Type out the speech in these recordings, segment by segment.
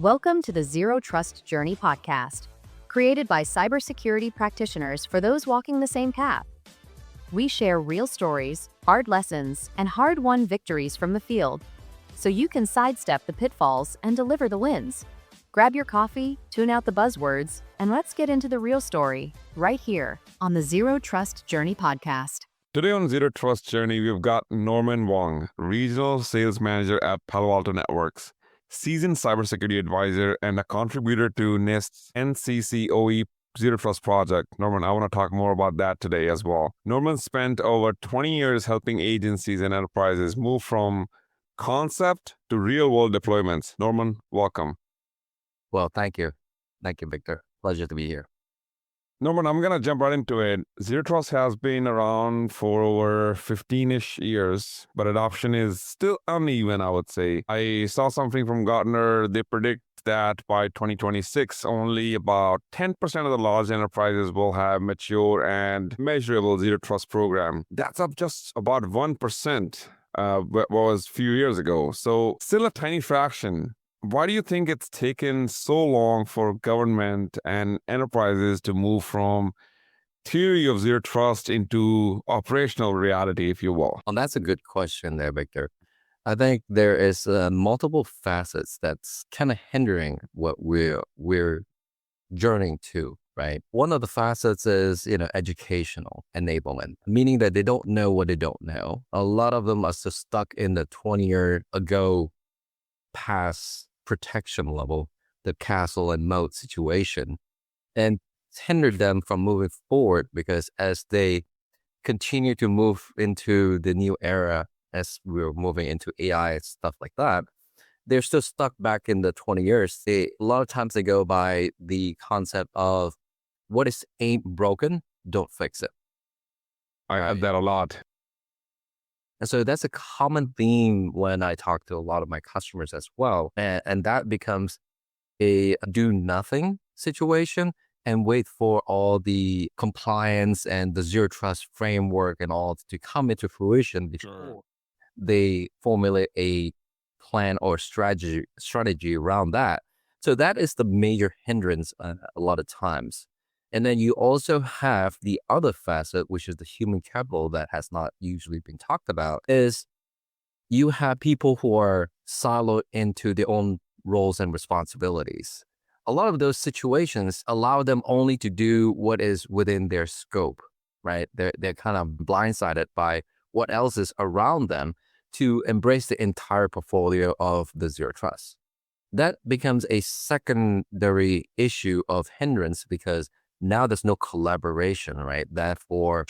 Welcome to the Zero Trust Journey podcast, created by cybersecurity practitioners for those walking the same path. We share real stories, hard lessons, and hard-won victories from the field, so you can sidestep the pitfalls and deliver the wins. Grab your coffee, tune out the buzzwords, and let's get into the real story, right here on the Zero Trust Journey podcast. Today on Zero Trust Journey, we've got Norman Wong, Regional Sales Manager at Palo Alto Networks, seasoned cybersecurity advisor, and a contributor to NIST NCCoE Zero Trust Project. Norman, I want to talk more about that today as well. Norman spent over 20 years helping agencies and enterprises move from concept to real-world deployments. Norman, welcome. Well, thank you. Thank you, Victor. Pleasure to be here. Norman, I'm going to jump right into it. Zero Trust has been around for over 15-ish years, but adoption is still uneven, I would say. I saw something from Gartner. They predict that by 2026, only about 10% of the large enterprises will have mature and measurable Zero Trust program. That's up just about 1%, what was a few years ago. So still a tiny fraction. Why do you think it's taken so long for government and enterprises to move from theory of zero trust into operational reality, if you will? Well, that's a good question there, Victor. I think there is multiple facets that's kind of hindering what we're journeying to, right? One of the facets is, educational enablement, meaning that they don't know what they don't know. A lot of them are still stuck in the 20-year ago past protection level, the castle and moat situation, and hindered them from moving forward, because as they continue to move into the new era, as we're moving into AI and stuff like that, they're still stuck back in the 20 years. A lot of times they go by the concept of what is ain't broken, don't fix it. I have that a lot. And so that's a common theme when I talk to a lot of my customers as well. And that becomes a do nothing situation and wait for all the compliance and the zero trust framework and all to come into fruition before they formulate a plan or strategy around that. So that is the major hindrance a lot of times. And then you also have the other facet, which is the human capital that has not usually been talked about, is you have people who are siloed into their own roles and responsibilities. A lot of those situations allow them only to do what is within their scope, right? They're kind of blindsided by what else is around them to embrace the entire portfolio of the zero trust. That becomes a secondary issue of hindrance, because now there's no collaboration, right? Therefore,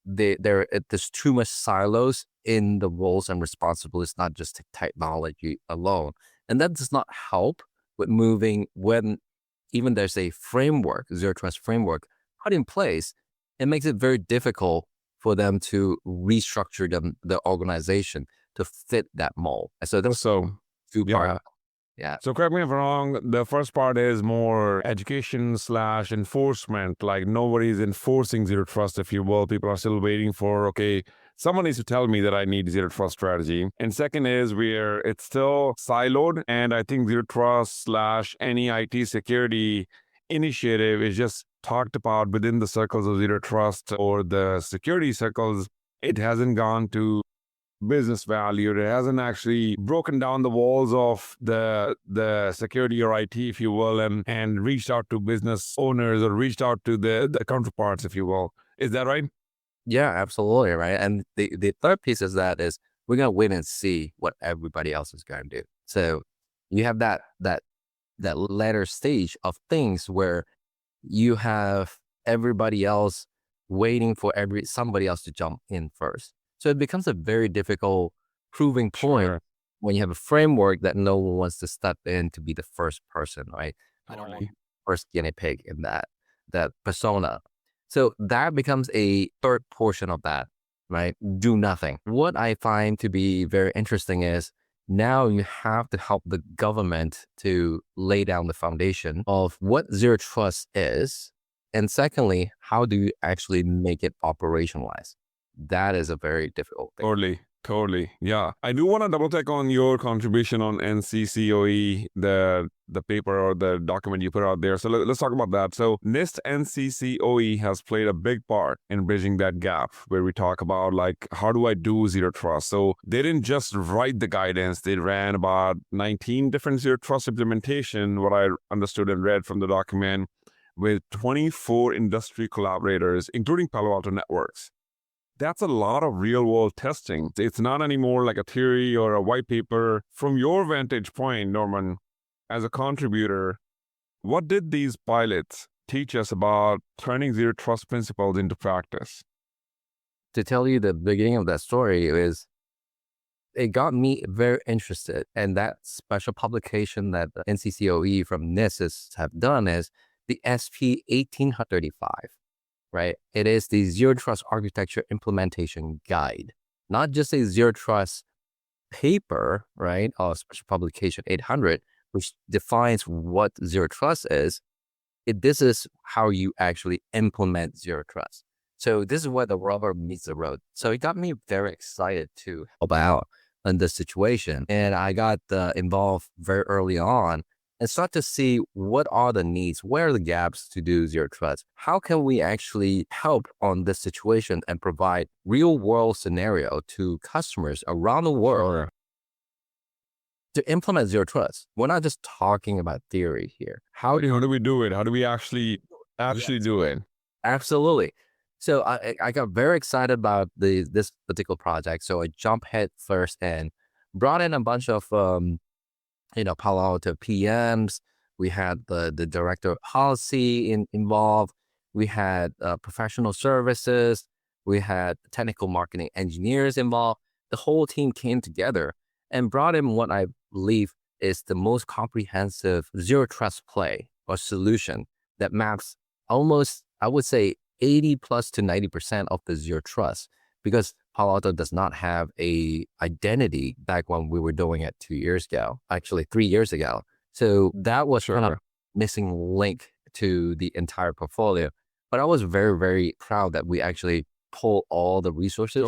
there's too much silos in the roles and responsibilities, not just technology alone. And that does not help with moving when even there's a framework, zero trust framework put in place. It makes it very difficult for them to restructure the organization to fit that mold. And so there's two parts. Yeah. So correct me if I'm wrong, the first part is more education/enforcement, like nobody's enforcing zero trust, if you will. People are still waiting for, okay, someone needs to tell me that I need zero trust strategy. And second is where it's still siloed, and I think zero trust/any IT security initiative is just talked about within the circles of zero trust or the security circles. It hasn't gone to business value. It hasn't actually broken down the walls of the security or IT, if you will, and reached out to business owners or reached out to the counterparts, if you will. Is that right? Yeah, absolutely, right. And the third piece is we're gonna wait and see what everybody else is gonna do. So you have that latter stage of things where you have everybody else waiting for somebody else to jump in first. So it becomes a very difficult proving point when you have a framework that no one wants to step in to be the first person, right? I don't want first guinea pig in that persona. So that becomes a third portion of that, right? Do nothing. What I find to be very interesting is now you have to help the government to lay down the foundation of what zero trust is. And secondly, how do you actually make it operationalized? That is a very difficult thing. Totally. Totally. Yeah. I do want to double check on your contribution on NCCoE, the paper or the document you put out there. So let's talk about that. So NIST NCCoE has played a big part in bridging that gap where we talk about like, how do I do zero trust? So they didn't just write the guidance. They ran about 19 different zero trust implementation, what I understood and read from the document, with 24 industry collaborators, including Palo Alto Networks. That's a lot of real world testing. It's not anymore like a theory or a white paper. From your vantage point, Norman, as a contributor, what did these pilots teach us about turning zero trust principles into practice? To tell you the beginning of that story is it got me very interested. And that special publication that the NCCoE from NIST have done is the SP 1835. Right? It is the Zero Trust Architecture Implementation Guide, not just a Zero Trust paper, right? Or special publication 800, which defines what Zero Trust is. This is how you actually implement Zero Trust. So this is where the rubber meets the road. So it got me very excited to help out in this situation. And I got involved very early on and start to see what are the needs, where are the gaps to do zero trust. How can we actually help on this situation and provide real world scenario to customers around the world to implement zero trust? We're not just talking about theory here. How do we do it? How do we actually do it? Absolutely. So I got very excited about this particular project. So I jumped head first and brought in a bunch of Palo Alto PMs. We had the director of policy involved. We had professional services. We had technical marketing engineers involved. The whole team came together and brought in what I believe is the most comprehensive zero trust play or solution that maps almost, I would say, 80 plus to 90% of the zero trust, because Palo Alto does not have a identity back when we were doing it 2 years ago, actually 3 years ago. So that was kind of missing link to the entire portfolio. But I was very, very proud that we actually pulled all the resources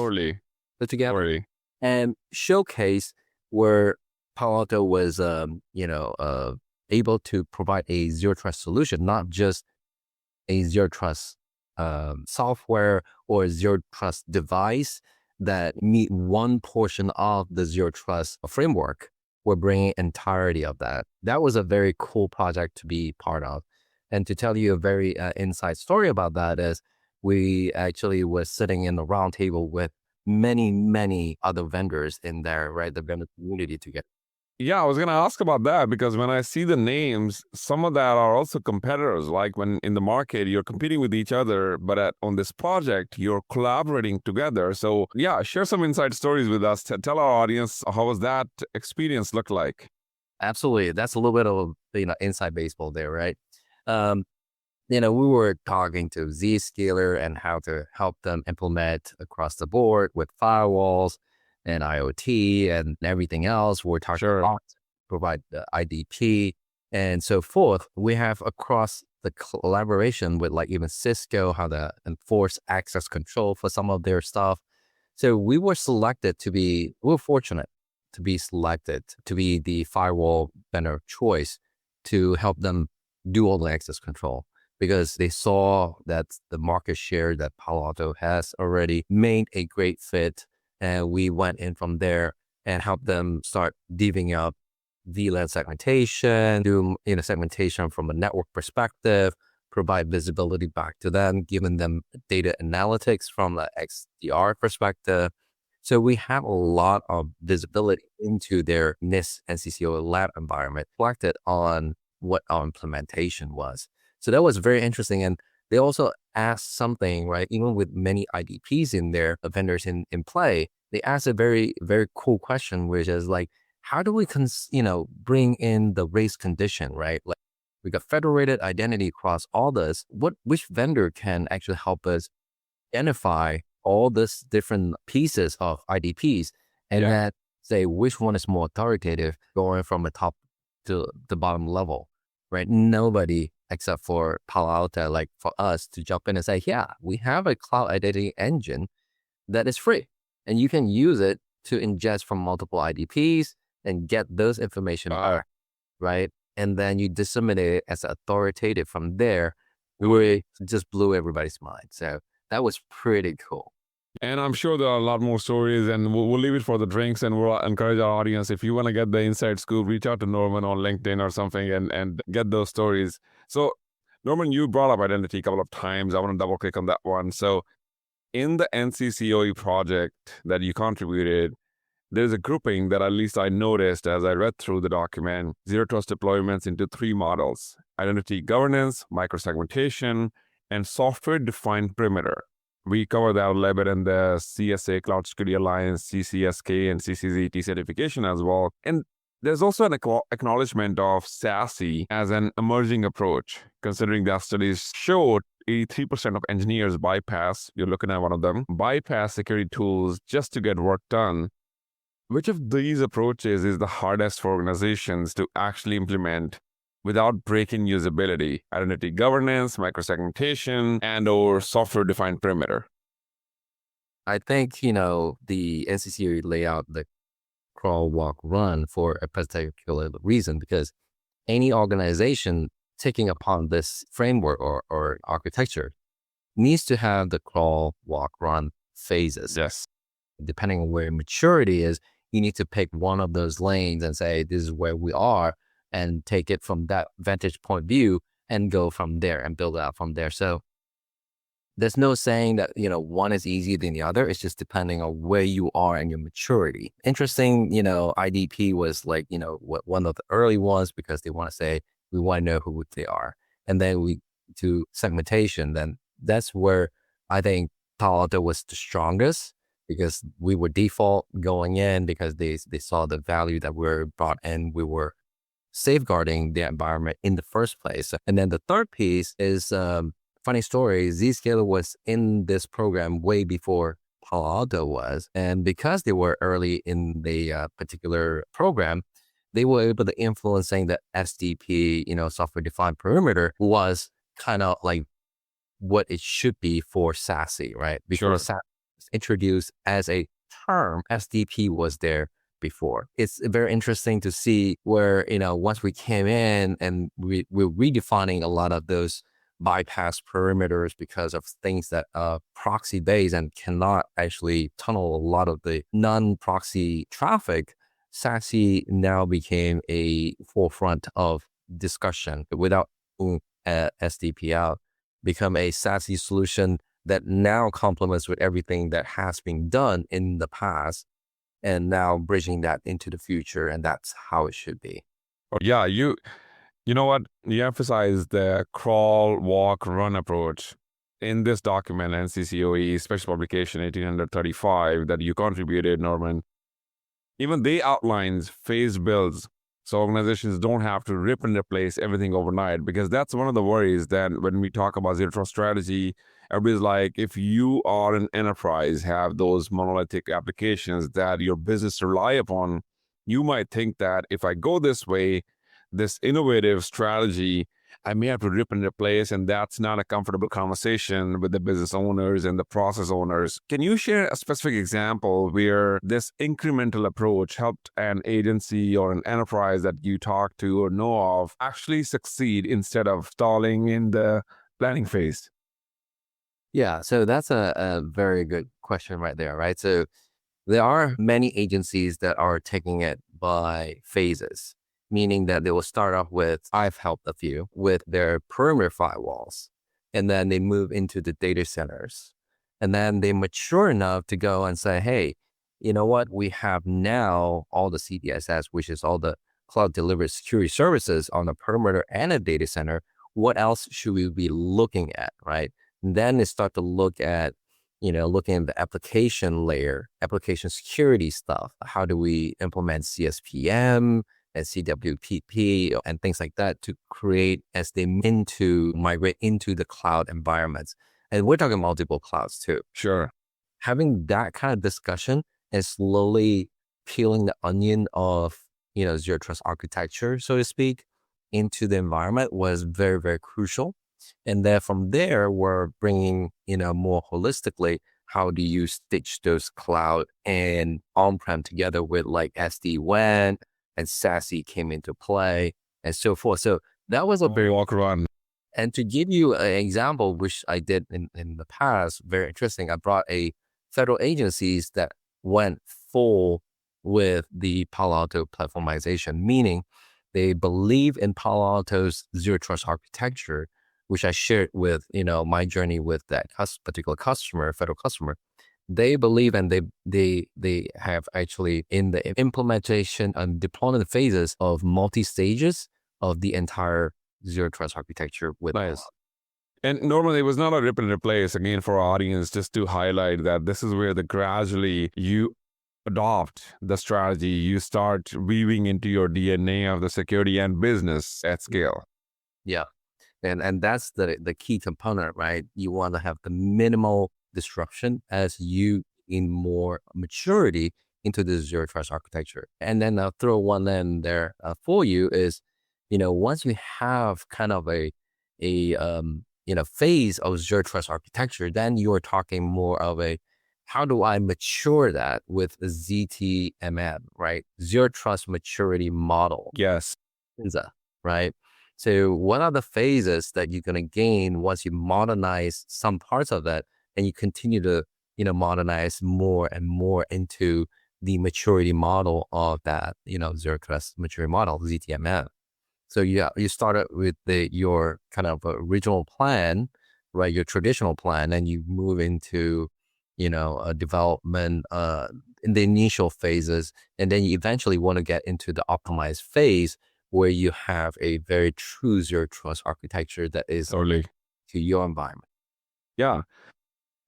together and showcase where Palo Alto was, able to provide a zero trust solution, not just a zero trust software or zero trust device that meet one portion of the zero trust framework. We're bringing entirety of that. That was a very cool project to be part of. And to tell you a very inside story about that is we actually was sitting in the round table with many, many other vendors in there, right? The vendor community together. Yeah, I was going to ask about that because when I see the names, some of that are also competitors. Like when in the market, you're competing with each other, but on this project, you're collaborating together. So yeah, share some inside stories with us. Tell our audience, how was that experience look like? Absolutely. That's a little bit of, inside baseball there, right? We were talking to Zscaler and how to help them implement across the board with firewalls and IoT and everything else. We're talking about provide the IDP and so forth. We have across the collaboration with like even Cisco, how to enforce access control for some of their stuff. So we were fortunate to be selected to be the firewall vendor of choice to help them do all the access control, because they saw that the market share that Palo Alto has already made a great fit. And we went in from there and helped them start divvying up VLAN segmentation, do segmentation from a network perspective, provide visibility back to them, giving them data analytics from the XDR perspective. So we have a lot of visibility into their NIST NCCoE lab environment, reflected on what our implementation was. So that was very interesting. And they also asked something, right? Even with many IDPs in there, vendors in play, they asked a very, very cool question, which is like, how do we, bring in the race condition, right? Like we got federated identity across all this. Which vendor can actually help us identify all this different pieces of IDPs and then say which one is more authoritative, going from the top to the bottom level, right? Nobody except for Palo Alto, like for us to jump in and say, yeah, we have a cloud identity engine that is free and you can use it to ingest from multiple IDPs and get those information back, right? And then you disseminate it as authoritative from there. We just blew everybody's mind. So that was pretty cool. And I'm sure there are a lot more stories, and we'll leave it for the drinks, and we'll encourage our audience. If you want to get the inside scoop, reach out to Norman on LinkedIn or something and get those stories. So, Norman, you brought up identity a couple of times. I want to double click on that one. So, in the NCCoE project that you contributed, there's a grouping that at least I noticed as I read through the document, zero trust deployments into 3 models: identity governance, microsegmentation, and software-defined perimeter. We cover that a little bit in the CSA, Cloud Security Alliance, CCSK, and CCZT certification as well. And there's also an acknowledgement of SASE as an emerging approach, considering that studies showed 83% of engineers bypass, you're looking at one of them, bypass security tools just to get work done. Which of these approaches is the hardest for organizations to actually implement without breaking usability? Identity governance, microsegmentation, and or software-defined perimeter. I think, the NCCoE lay out the crawl, walk, run for a particular reason, because any organization taking upon this framework or architecture needs to have the crawl, walk, run phases. Yes. Depending on where maturity is, you need to pick one of those lanes and say, this is where we are, and take it from that vantage point view and go from there and build out from there. So there's no saying that, one is easier than the other. It's just depending on where you are and your maturity. Interesting, IDP was like, one of the early ones, because they want to say, we want to know who they are. And then we do segmentation. Then that's where I think Palo Alto was the strongest, because we were default going in because they saw the value that we're brought in. We were safeguarding the environment in the first place. And then the third piece is, funny story, Zscaler was in this program way before Palo Alto was. And because they were early in the particular program, they were able to influence saying that SDP, software-defined perimeter, was kind of like what it should be for SASE, right? Before SASE was introduced as a term, SDP was there before. It's very interesting to see where, once we came in and we're redefining a lot of those bypass perimeters because of things that are proxy based and cannot actually tunnel a lot of the non-proxy traffic, SASE now became a forefront of discussion without SDP out, become a SASE solution that now complements with everything that has been done in the past, and now bridging that into the future. And that's how it should be. Yeah, you know what? You emphasize the crawl, walk, run approach. In this document, NCCoE Special Publication 1835 that you contributed, Norman, even they outlines phase builds. So organizations don't have to rip and replace everything overnight, because that's one of the worries that when we talk about zero trust strategy, everybody's like, if you are an enterprise, have those monolithic applications that your business rely upon, you might think that if I go this way, this innovative strategy, I may have to rip and replace, and that's not a comfortable conversation with the business owners and the process owners. Can you share a specific example where this incremental approach helped an agency or an enterprise that you talk to or know of actually succeed instead of stalling in the planning phase? Yeah, so that's a very good question right there, right? So there are many agencies that are taking it by phases, meaning that they will start off with, I've helped a few, with their perimeter firewalls, and then they move into the data centers. And then they mature enough to go and say, hey, you know what? We have now all the CDSS, which is all the cloud delivered security services on the perimeter and a data center. What else should we be looking at, right? And then they start to look at, looking at the application layer, application security stuff. How do we implement CSPM and CWPP and things like that to create as they migrate into the cloud environments? And we're talking multiple clouds too. Sure. Having that kind of discussion and slowly peeling the onion of, zero trust architecture, so to speak, into the environment was very, very crucial. And then from there, we're bringing, more holistically, how do you stitch those cloud and on-prem together with like SD-WAN and SASE came into play and so forth. So that was a very walk around. And to give you an example, which I did in the past, very interesting. I brought a federal agencies that went full with the Palo Alto platformization, meaning they believe in Palo Alto's zero trust architecture, which I shared with, my journey with that particular customer, federal customer. They believe and they have actually in the implementation and deployment phases of multi-stages of the entire zero trust architecture with Nice. us. And normally it was not a rip and replace, again, for our audience, just to highlight that this is where gradually you adopt the strategy, you start weaving into your DNA of the security and business at scale. Yeah. And that's the key component, right? You want to have the minimal disruption as you gain more maturity into the zero trust architecture. And then I'll throw one in there for you is, once you have kind of a phase of zero trust architecture, then you are talking more of a, how do I mature that with a ZTMM, right? Zero trust maturity model. Yes. Right? So what are the phases that you're going to gain once you modernize some parts of that and you continue to, modernize more and more into the maturity model of that, zero trust maturity model, ZTMM. So yeah, you started with your kind of original plan, right? Your traditional plan, and you move into, a development in the initial phases, and then you eventually want to get into the optimized phase where you have a very true zero trust architecture that is Totally to your environment. Yeah.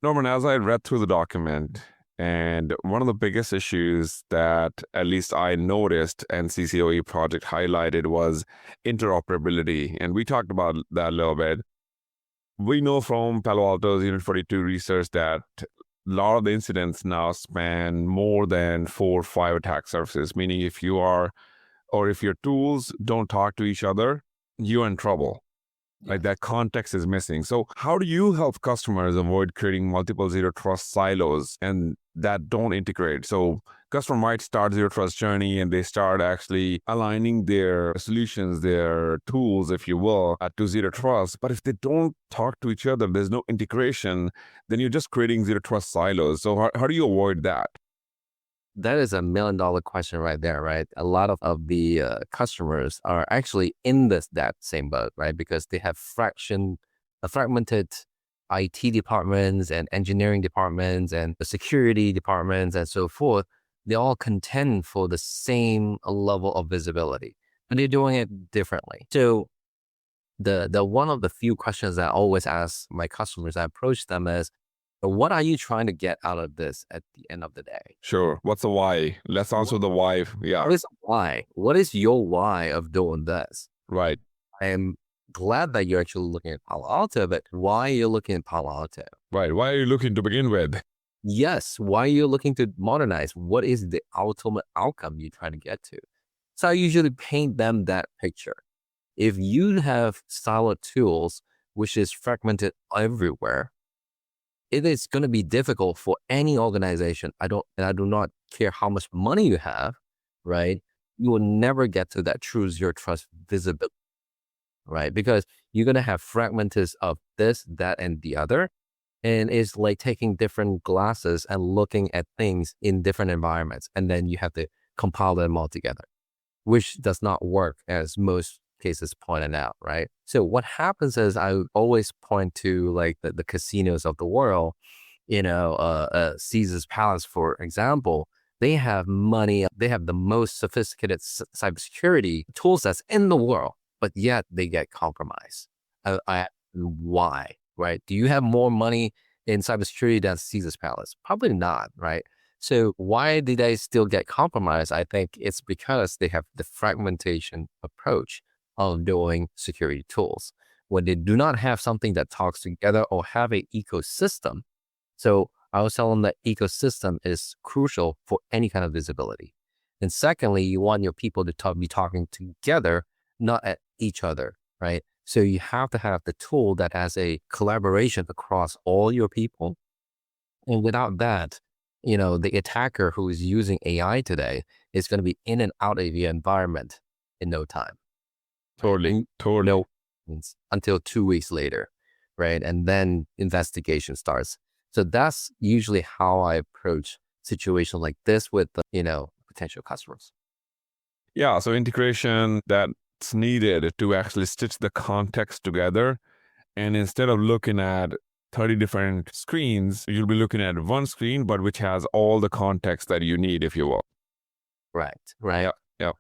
Norman, as I read through the document, and one of the biggest issues that at least I noticed NCCoE project highlighted was interoperability. And we talked about that a little bit. We know from Palo Alto's Unit 42 research that a lot of the incidents now span more than 4 or 5 attack surfaces, meaning if your tools don't talk to each other, you're in trouble. Like that context is missing. So how do you help customers avoid creating multiple zero trust silos and that don't integrate? So customer might start zero trust journey and they start actually aligning their solutions, their tools, if you will, to zero trust. But if they don't talk to each other, there's no integration, then you're just creating zero trust silos. So how do you avoid that? That is $1 million question right there, right? A lot of the customers are actually in that same boat, right? Because they have fragmented IT departments and engineering departments and the security departments and so forth. They all contend for the same level of visibility, but they're doing it differently. So the one of the few questions I always ask my customers, I approach them as, what are you trying to get out of this at the end of the day? Sure. What's the why? Let's answer the why. Yeah. What is the why? What is your why of doing this? Right. I am glad that you're actually looking at Palo Alto, but why are you looking at Palo Alto? Right. Why are you looking to begin with? Yes. Why are you looking to modernize? What is the ultimate outcome you're trying to get to? So I usually paint them that picture. If you have siloed tools, which is fragmented everywhere, it is going to be difficult for any organization. I do not care how much money you have, right? You will never get to that true zero trust visibility, right? Because you're going to have fragmented of this, that, and the other. And it's like taking different glasses and looking at things in different environments. And then you have to compile them all together, which does not work as most cases pointed out, right? So what happens is I always point to like the casinos of the world, Caesar's Palace, for example. They have money, they have the most sophisticated cybersecurity tools that's in the world, but yet they get compromised. Why, right? Do you have more money in cybersecurity than Caesar's Palace? Probably not, right? So why did they still get compromised? I think it's because they have the fragmentation approach of doing security tools. When they do not have something that talks together or have an ecosystem. So I was telling them that ecosystem is crucial for any kind of visibility. And secondly, you want your people to be talking together, not at each other, right? So you have to have the tool that has a collaboration across all your people And without that, the attacker who is using AI today is going to be in and out of the environment in no time. Totally. No, until 2 weeks later, right? And then investigation starts. So that's usually how I approach situations like this with, potential customers. Yeah. So integration that's needed to actually stitch the context together. And instead of looking at 30 different screens, you'll be looking at one screen, but which has all the context that you need, if you will. Right. Yeah. Yeah.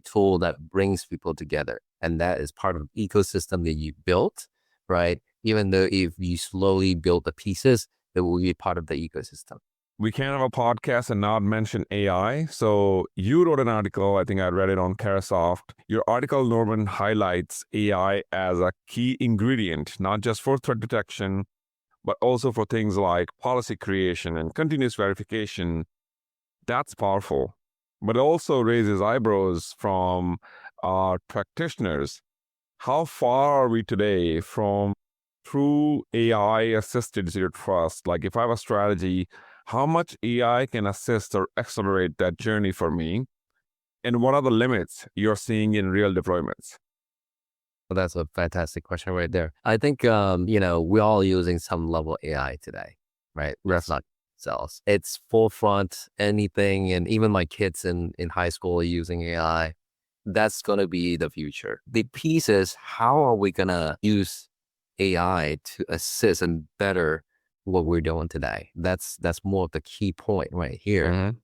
Tool that brings people together. And that is part of the ecosystem that you built, right? Even though if you slowly build the pieces, it will be part of the ecosystem. We can't have a podcast and not mention AI. So you wrote an article, I think I read it on Carasoft. Your article, Norman, highlights AI as a key ingredient, not just for threat detection, but also for things like policy creation and continuous verification. That's powerful. But it also raises eyebrows from our practitioners. How far are we today from true AI-assisted zero trust? Like if I have a strategy, how much AI can assist or accelerate that journey for me? And what are the limits you're seeing in real deployments? Well, that's a fantastic question right there. I think, we're all using some level of AI today, right? That's not cells. It's forefront, anything. And even my kids in high school are using AI. That's going to be the future. The piece is, how are we going to use AI to assist and better what we're doing today? That's more of the key point right here. Mm-hmm.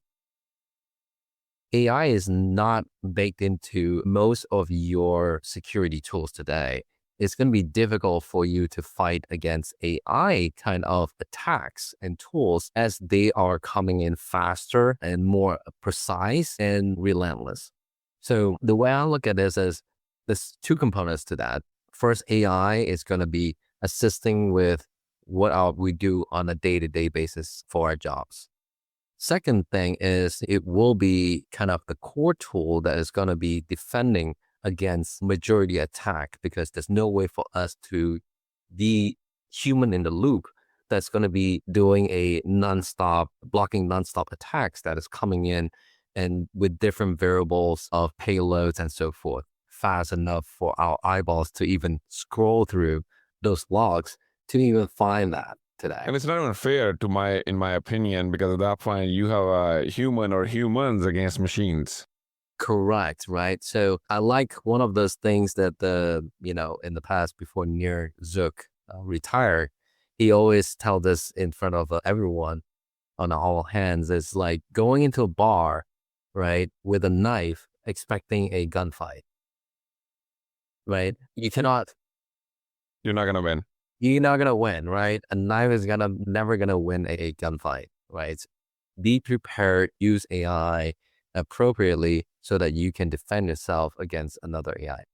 AI is not baked into most of your security tools today. It's going to be difficult for you to fight against AI kind of attacks and tools as they are coming in faster and more precise and relentless. So the way I look at this is there's two components to that. First, AI is going to be assisting with what we do on a day-to-day basis for our jobs. Second thing is it will be kind of the core tool that is going to be defending against majority attack, because there's no way for us to be human in the loop that's going to be doing blocking nonstop attacks that is coming in and with different variables of payloads and so forth, fast enough for our eyeballs to even scroll through those logs to even find that today. And it's not even fair in my opinion, because at that point you have a human or humans against machines. Correct, right? So I like one of those things that in the past before Nir Zook retired, he always told us in front of everyone on all hands, is like going into a bar, right, with a knife, expecting a gunfight, right? You're not going to win. You're not going to win, right? A knife is never going to win a gunfight, right? Be prepared, use AI appropriately so that you can defend yourself against another AI.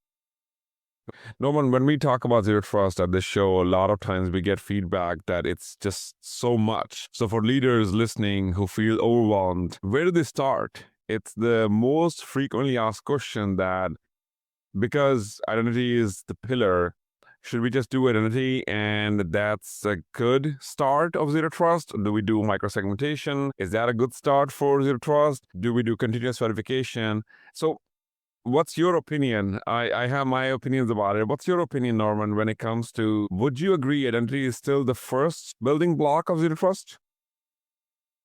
Norman, when we talk about zero trust at this show, a lot of times we get feedback that it's just so much. So for leaders listening who feel overwhelmed, where do they start? It's the most frequently asked question, that because identity is the pillar, should we just do identity and that's a good start of zero trust? Do we do microsegmentation? Is that a good start for zero trust? Do we do continuous verification? So what's your opinion? I have my opinions about it. What's your opinion, Norman, when it comes to, would you agree identity is still the first building block of zero trust?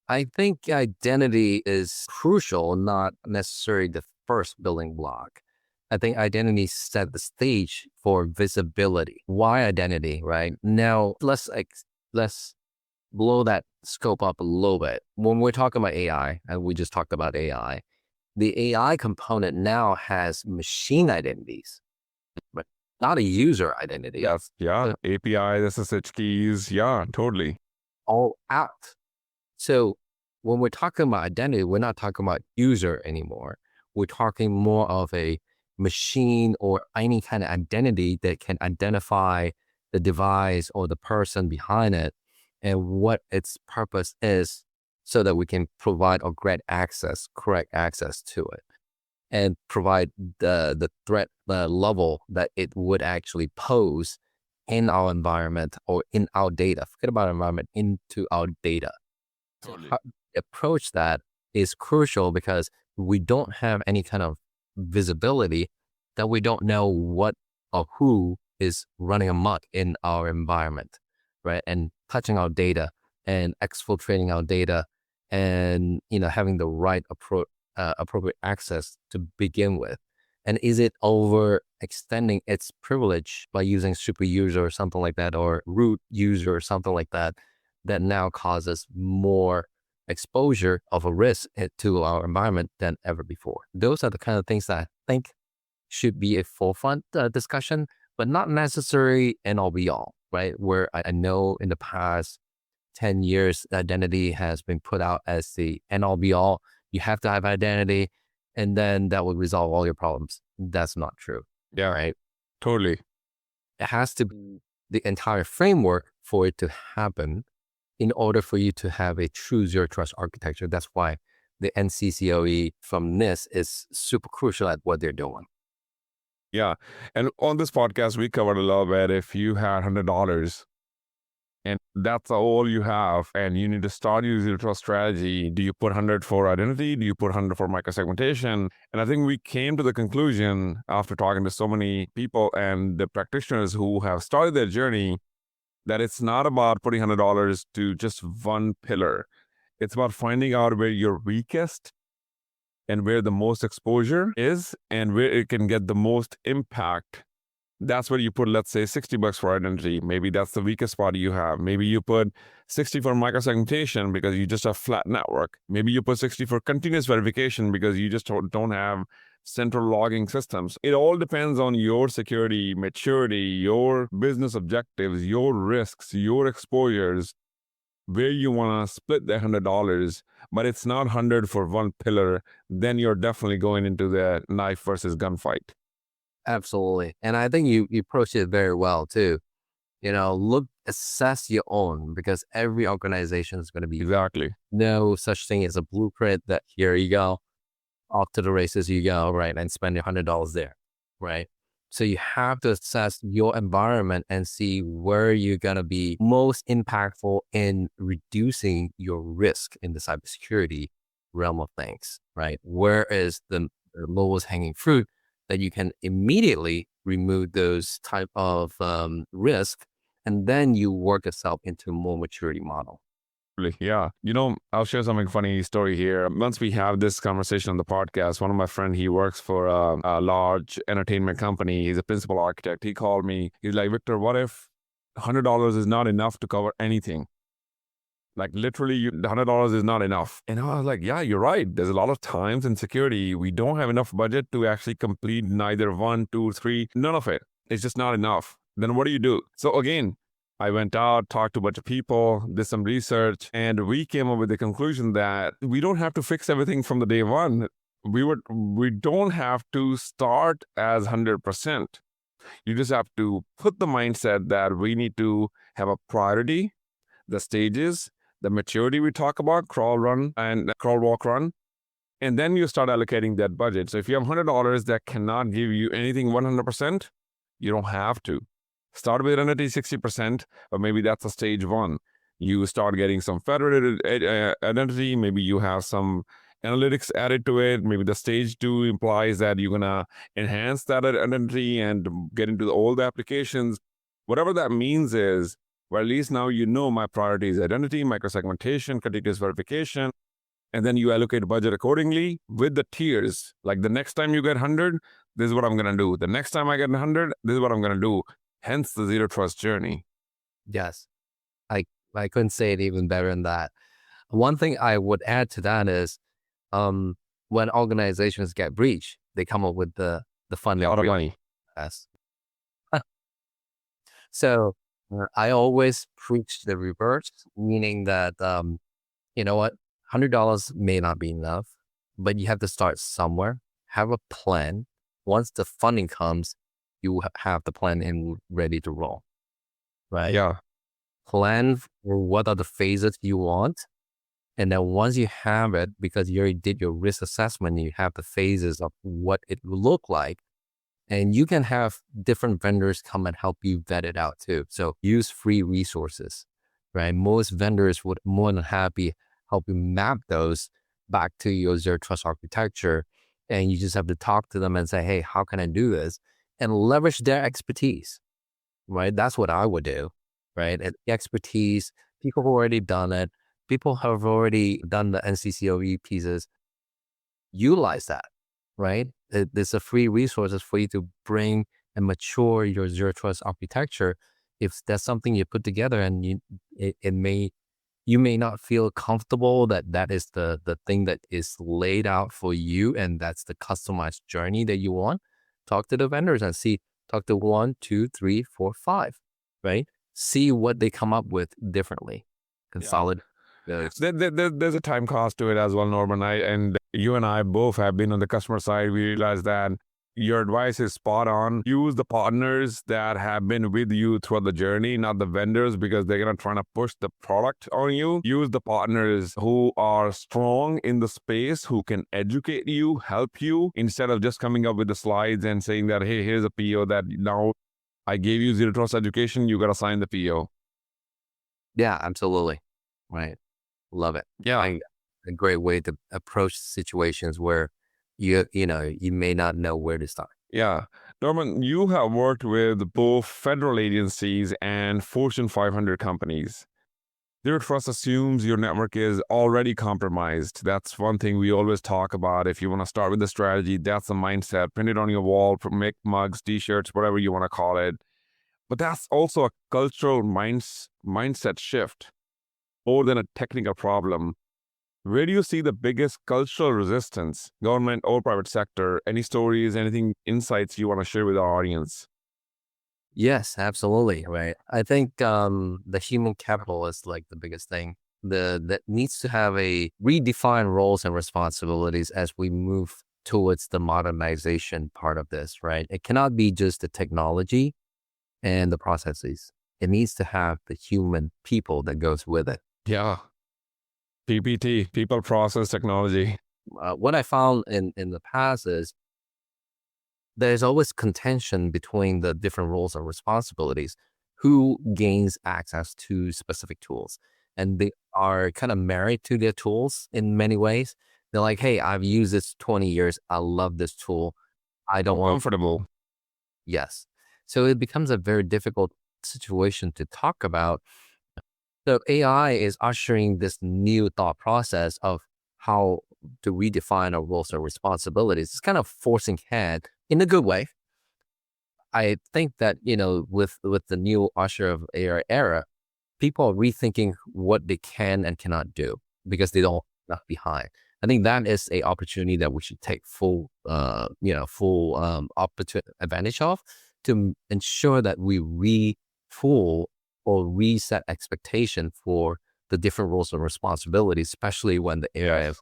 I think identity is crucial, not necessarily the first building block. I think identity set the stage for visibility. Why identity, right? Now, let's blow that scope up a little bit. When we're talking about AI, and we just talked about AI, the AI component now has machine identities, but not a user identity. Yes, yeah. APIs, SSH keys, yeah, totally. All out. So when we're talking about identity, we're not talking about user anymore. We're talking more of a machine or any kind of identity that can identify the device or the person behind it and what its purpose is, so that we can provide or grant access, correct access to it, and provide the threat level that it would actually pose in our environment or in our data. Forget about environment, into our data. Totally. How to approach that is crucial because we don't have any kind of visibility, that we don't know what or who is running amok in our environment, right? And touching our data and exfiltrating our data and, having the right appropriate access to begin with. And is it overextending its privilege by using super user or something like that, or root user or something like that, that now causes more exposure of a risk to our environment than ever before? Those are the kind of things that I think should be a forefront discussion, but not necessarily end all be all, right? Where I know in the past 10 years, identity has been put out as the end all be all. You have to have identity, and then that will resolve all your problems. That's not true. Yeah, right? totally. It has to be the entire framework for it to happen in order for you to have a true zero trust architecture. That's why the NCCoE from NIST is super crucial at what they're doing. Yeah. And on this podcast, we covered a little bit. If you had $100 and that's all you have, and you need to start your zero trust strategy, do you put 100 for identity? Do you put 100 for microsegmentation? And I think we came to the conclusion after talking to so many people and the practitioners who have started their journey that it's not about putting $100 to just one pillar. It's about finding out where you're weakest and where the most exposure is and where it can get the most impact. That's where you put, let's say, $60 for identity. Maybe that's the weakest spot you have. Maybe you put 60 for microsegmentation because you just have flat network. Maybe you put 60 for continuous verification because you just don't have central logging systems. It all depends on your security maturity, your business objectives, your risks, your exposures, where you want to split the $100, but it's not 100 for one pillar. Then you're definitely going into the knife versus gunfight. Absolutely. And I think you approach it very well too. Assess your own, because every organization is going to be Exactly. no such thing as a blueprint that here you go, off to the races you go, right? And spend your $100 there, right? So you have to assess your environment and see where you're going to be most impactful in reducing your risk in the cybersecurity realm of things, right? Where is the lowest hanging fruit that you can immediately remove those type of risk, and then you work yourself into a more maturity model. Yeah. I'll share something funny story here. Once we have this conversation on the podcast, one of my friends, he works for a large entertainment company. He's a principal architect. He called me. He's like, Victor, what if $100 is not enough to cover anything? Like literally, the $100 is not enough. And I was like, yeah, you're right. There's a lot of times in security, we don't have enough budget to actually complete neither 1, 2, 3, none of it. It's just not enough. Then what do you do? So again, I went out, talked to a bunch of people, did some research, and we came up with the conclusion that we don't have to fix everything from the day one. We don't have to start as 100%. You just have to put the mindset that we need to have a priority, the stages, the maturity we talk about, crawl, run, and crawl, walk, run. And then you start allocating that budget. So if you have $100 that cannot give you anything 100%, you don't have to. Start with identity 60%, or maybe that's a stage one. You start getting some federated identity. Maybe you have some analytics added to it. Maybe the stage 2 implies that you're going to enhance that identity and get into the old applications. Whatever that means is, well, at least now you know my priority is identity, microsegmentation, continuous verification, and then you allocate budget accordingly with the tiers. Like the next time you get 100, this is what I'm going to do. The next time I get 100, this is what I'm going to do. Hence the zero trust journey. Yes. I couldn't say it even better than that. One thing I would add to that is when organizations get breached, they come up with the funding. A lot of money. Yes. So I always preach the reverse, meaning that, you know what, $100 may not be enough, but you have to start somewhere, have a plan. Once the funding comes, you have the plan and ready to roll, right? Yeah. Plan for what are the phases you want. And then once you have it, because you already did your risk assessment, you have the phases of what it will look like, And you can have different vendors come and help you vet it out too. So use free resources, right? Most vendors would more than happy help you map those back to your zero trust architecture. And you just have to talk to them and say, hey, how can I do this? And leverage their expertise, right? That's what I would do, right? And the expertise, people who already done it, people who have already done the NCCoE pieces, utilize that, right? There's a free resources for you to bring and mature your zero trust architecture. If that's something you put together and you may not feel comfortable that is the thing that is laid out for you and that's the customized journey that you want, talk to the vendors and talk to 1, 2, 3, 4, 5, right? See what they come up with differently. Consolidate. There's a time cost to it as well, Norman. And you and I both have been on the customer side. We realize that your advice is spot on. Use the partners that have been with you throughout the journey, not the vendors, because they're going to try to push the product on you. Use the partners who are strong in the space, who can educate you, help you, instead of just coming up with the slides and saying that, hey, here's a PO that now I gave you zero trust education. You got to sign the PO. Yeah, absolutely. Right. Love it. Yeah. A great way to approach situations where you may not know where to start. Yeah. Norman, you have worked with both federal agencies and Fortune 500 companies. Zero trust assumes your network is already compromised. That's one thing we always talk about. If you want to start with the strategy, that's the mindset. Print it on your wall, make mugs, t-shirts, whatever you want to call it. But that's also a cultural mindset shift more than a technical problem. Where do you see the biggest cultural resistance, government or private sector? Any stories, anything, insights you want to share with our audience? Yes, absolutely. Right. I think the human capital is like the biggest thing that needs to have a redefined roles and responsibilities as we move towards the modernization part of this, right? It cannot be just the technology and the processes. It needs to have the human people that goes with it. Yeah. PPT, people, process, technology. What I found in the past is there's always contention between the different roles and responsibilities, who gains access to specific tools. And they are kind of married to their tools in many ways. They're like, hey, I've used this 20 years. I love this tool. I don't want... Comfortable. Yes. So it becomes a very difficult situation to talk about. So AI is ushering this new thought process of how to redefine our roles and responsibilities. It's kind of forcing hand in a good way. I think that, with the new usher of AI era, people are rethinking what they can and cannot do because they don't left behind. I think that is a opportunity that we should take full advantage of to ensure that we retool or reset expectation for the different roles and responsibilities, especially when the era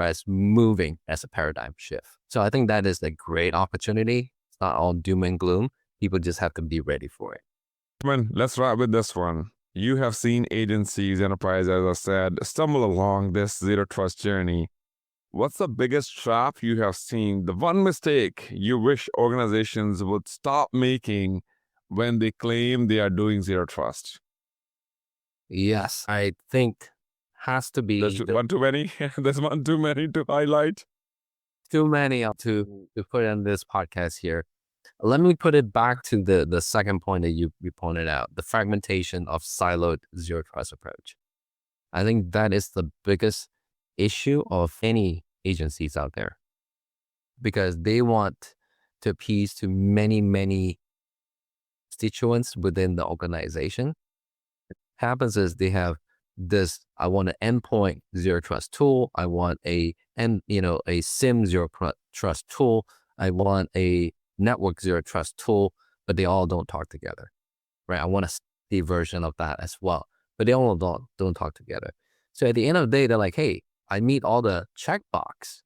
is moving as a paradigm shift. So I think that is a great opportunity. It's not all doom and gloom. People just have to be ready for it. Let's wrap with this one. You have seen agencies, enterprise, as I said, stumble along this zero trust journey. What's the biggest trap you have seen? The one mistake you wish organizations would stop making when they claim they are doing zero trust? Yes, I think has to be... There's one too many. There's one too many to highlight. Too many to put in this podcast here. Let me put it back to the second point that you pointed out, the fragmentation of siloed zero trust approach. I think that is the biggest issue of any agencies out there because they want to appease to many, many constituents within the organization. What happens is they have this, I want an endpoint zero trust tool. I want a SIM zero trust tool. I want a network zero trust tool, but they all don't talk together, right? I want a C version of that as well, but they all don't talk together. So at the end of the day, they're like, hey, I meet all the checkbox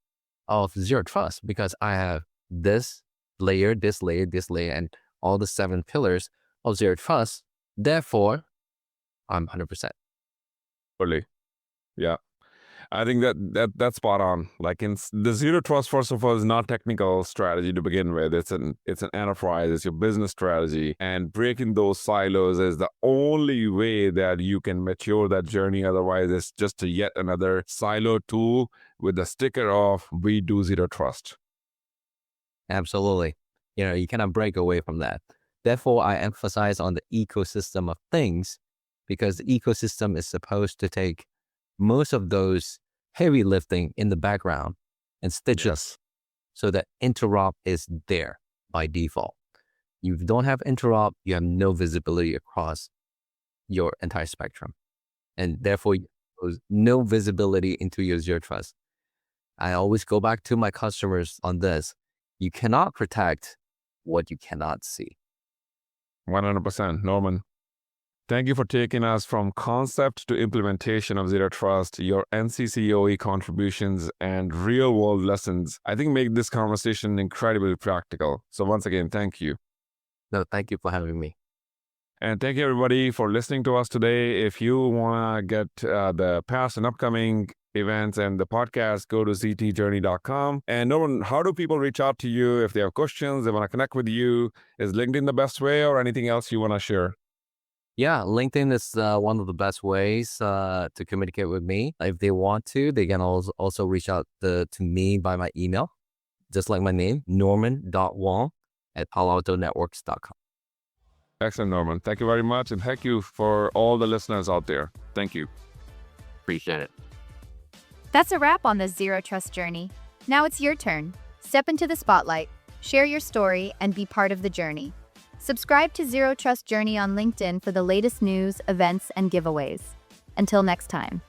of zero trust because I have this layer, this layer, this layer, and all the 7 pillars of zero trust. Therefore, I'm 100%. Fully. Yeah. I think that's spot on. Like the zero trust, first of all, is not technical strategy to begin with. It's an enterprise. It's your business strategy, and breaking those silos is the only way that you can mature that journey. Otherwise, it's just yet another silo tool with the sticker of "We do zero trust." Absolutely. You cannot break away from that. Therefore, I emphasize on the ecosystem of things, because the ecosystem is supposed to take most of those heavy lifting in the background and stitch us so that interop is there by default. You don't have interop, you have no visibility across your entire spectrum. And therefore, no visibility into your zero trust. I always go back to my customers on this. You cannot protect what you cannot see. 100%. Norman, thank you for taking us from concept to implementation of zero trust. Your NCCoE contributions and real world lessons, I think, make this conversation incredibly practical. So once again, thank you. No, thank you for having me. And thank you, everybody, for listening to us today. If you want to get the past and upcoming events and the podcast, go to ztjourney.com. And Norman, how do people reach out to you if they have questions, they want to connect with you? Is LinkedIn the best way, or anything else you want to share? Yeah, LinkedIn is one of the best ways to communicate with me. If they want to, they can also reach out to me by my email, just like my name, norman.wong@paloaltonetworks.com. Excellent, Norman. Thank you very much. And thank you for all the listeners out there. Thank you. Appreciate it. That's a wrap on the Zero Trust journey. Now it's your turn. Step into the spotlight, share your story, and be part of the journey. Subscribe to Zero Trust Journey on LinkedIn for the latest news, events, and giveaways. Until next time.